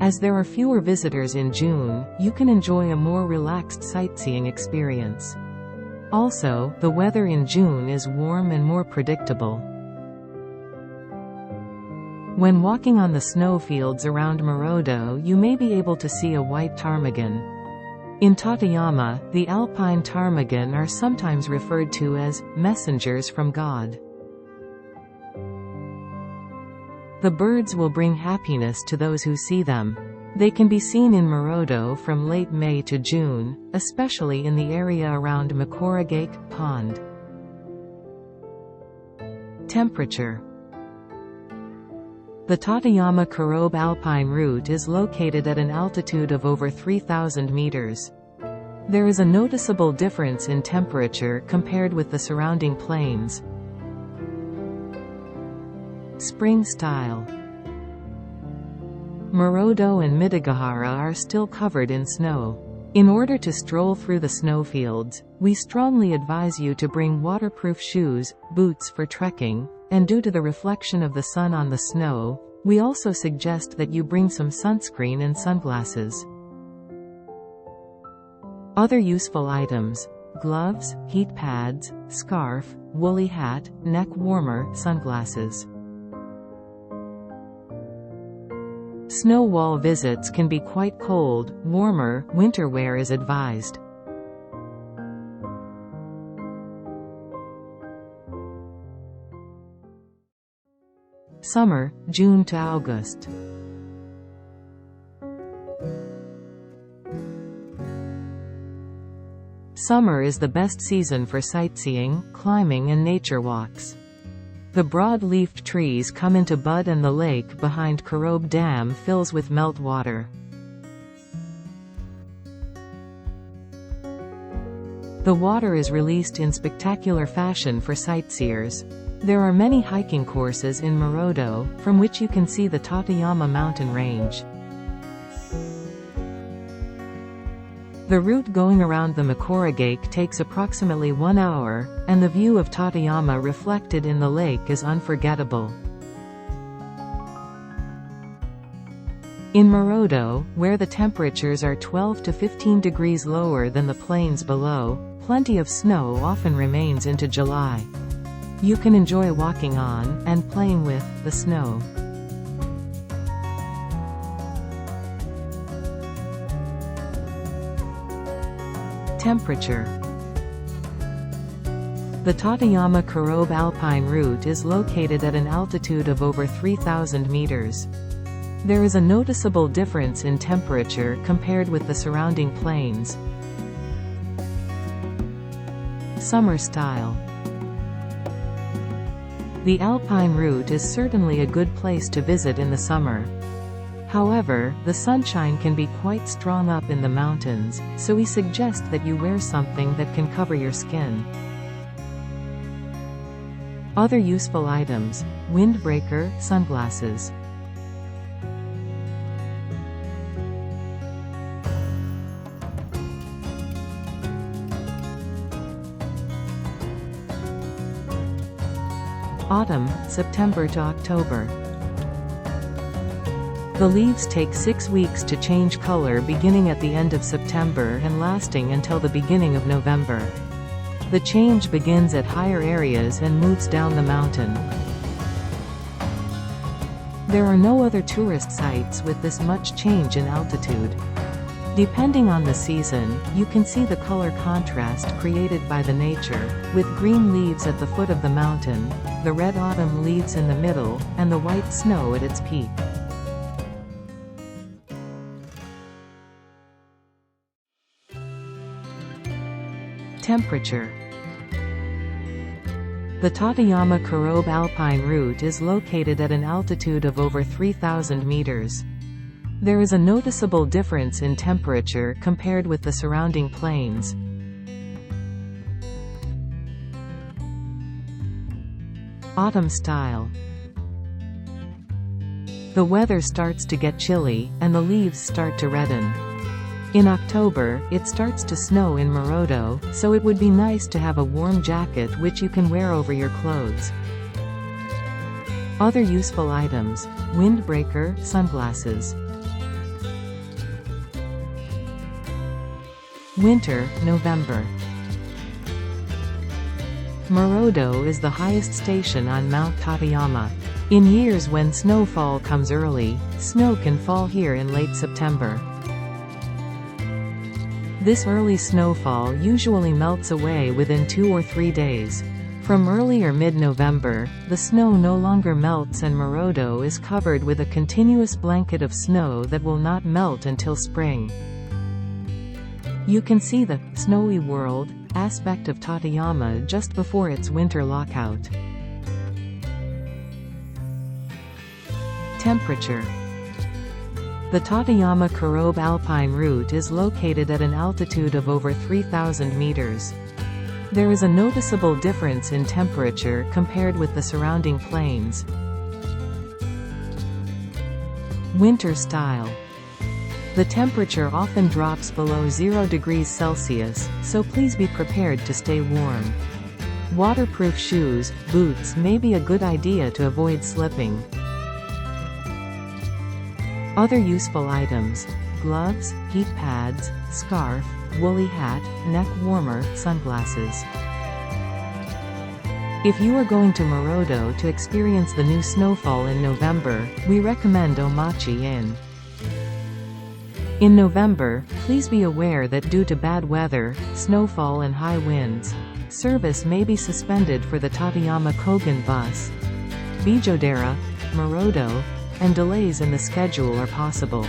As there are fewer visitors in June, you can enjoy a more relaxed sightseeing experience. Also, the weather in June is warm and more predictable. When walking on the snowfields around Murodo, you may be able to see a white ptarmigan. In Tateyama, the alpine ptarmigan are sometimes referred to as messengers from God. The birds will bring happiness to those who see them. They can be seen in Murodo from late May to June, especially in the area around Mikurigaike Pond. Temperature. The Tateyama Kurobe Alpine route is located at an altitude of over 3,000 meters. There is a noticeable difference in temperature compared with the surrounding plains. Spring style. Murodo and Midagahara are still covered in snow. In order to stroll through the snowfields, we strongly advise you to bring waterproof shoes, boots for trekking, and due to the reflection of the sun on the snow, we also suggest that you bring some sunscreen and sunglasses. Other useful items: gloves, heat pads, scarf, woolly hat, neck warmer, sunglasses. Snow wall visits can be quite cold. Warmer, winter wear is advised. Summer, June to August. Summer is the best season for sightseeing, climbing and nature walks. The broad-leafed trees come into bud and the lake behind Kurobe Dam fills with meltwater. The water is released in spectacular fashion for sightseers. There are many hiking courses in Murodo, from which you can see the Tateyama mountain range. The route going around the Mikurigaike takes approximately 1 hour, and the view of Tateyama reflected in the lake is unforgettable. In Murodo, where the temperatures are 12 to 15 degrees lower than the plains below, plenty of snow often remains into July. You can enjoy walking on, and playing with, the snow. Temperature. The Tateyama Kurobe Alpine route is located at an altitude of over 3,000 meters. There is a noticeable difference in temperature compared with the surrounding plains. Summer style. The Alpine route is certainly a good place to visit in the summer. However, the sunshine can be quite strong up in the mountains, so we suggest that you wear something that can cover your skin. Other useful items: windbreaker, sunglasses. Autumn, September to October. The leaves take 6 weeks to change color, beginning at the end of September and lasting until the beginning of November. The change begins at higher areas and moves down the mountain. There are no other tourist sites with this much change in altitude. Depending on the season, you can see the color contrast created by the nature, with green leaves at the foot of the mountain, the red autumn leaves in the middle, and the white snow at its peak. Temperature. The Tateyama Kurobe Alpine route is located at an altitude of over 3,000 meters. There is a noticeable difference in temperature compared with the surrounding plains. Autumn style. The weather starts to get chilly, and the leaves start to redden. In October, it starts to snow in Murodo, so it would be nice to have a warm jacket which you can wear over your clothes. Other useful items: windbreaker, sunglasses. Winter, November. Murodo is the highest station on Mount Tateyama. In years when snowfall comes early, snow can fall here in late September. This early snowfall usually melts away within 2 or 3 days. From early or mid-November, the snow no longer melts and Murodo is covered with a continuous blanket of snow that will not melt until spring. You can see the snowy world aspect of Tateyama just before its winter lockout. Temperature. The Tateyama Kurobe Alpine route is located at an altitude of over 3,000 meters. There is a noticeable difference in temperature compared with the surrounding plains. Winter style. The temperature often drops below 0 degrees Celsius, so please be prepared to stay warm. Waterproof shoes, boots may be a good idea to avoid slipping. Other useful items: gloves, heat pads, scarf, woolly hat, neck warmer, sunglasses. If you are going to Murodo to experience the new snowfall in November, we recommend Omachi Inn. In November, please be aware that due to bad weather, snowfall and high winds, service may be suspended for the Tateyama Kogen bus. Bijodaira, Murodo, and delays in the schedule are possible.